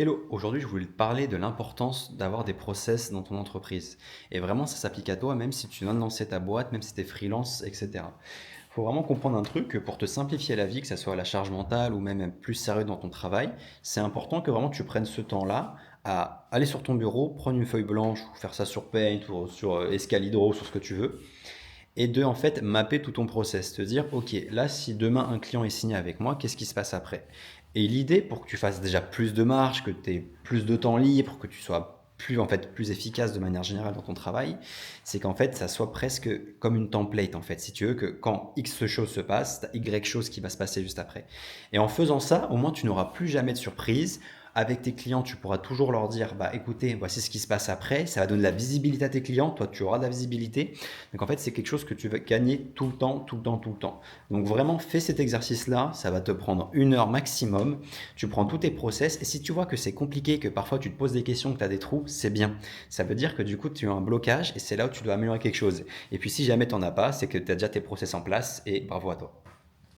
Hello, aujourd'hui je voulais te parler de l'importance d'avoir des process dans ton entreprise. Et vraiment, ça s'applique à toi, même si tu viens de lancer ta boîte, même si tu es freelance, etc. Il faut vraiment comprendre un truc, que pour te simplifier la vie, que ce soit la charge mentale ou même être plus sérieux dans ton travail, c'est important que vraiment tu prennes ce temps-là à aller sur ton bureau, prendre une feuille blanche ou faire ça sur Paint ou sur Escalidro, sur ce que tu veux, et de en fait mapper tout ton process, te dire ok, là si demain un client est signé avec moi, qu'est-ce qui se passe après? Et l'idée pour que tu fasses déjà plus de marge, que tu aies plus de temps libre, que tu sois plus en fait plus efficace de manière générale dans ton travail, c'est qu'en fait ça soit presque comme une template en fait, si tu veux que quand X chose se passe, tu as Y chose qui va se passer juste après. Et en faisant ça, au moins tu n'auras plus jamais de surprise. Avec tes clients, tu pourras toujours leur dire, bah écoutez, voici ce qui se passe après, ça va donner de la visibilité à tes clients, toi tu auras de la visibilité. Donc en fait, c'est quelque chose que tu vas gagner tout le temps, tout le temps, tout le temps. Donc vraiment, fais cet exercice-là, ça va te prendre 1 heure maximum. Tu prends tous tes process et si tu vois que c'est compliqué, que parfois tu te poses des questions, que tu as des trous, c'est bien. Ça veut dire que du coup, tu as un blocage et c'est là où tu dois améliorer quelque chose. Et puis si jamais tu n'en as pas, c'est que tu as déjà tes process en place et bravo à toi.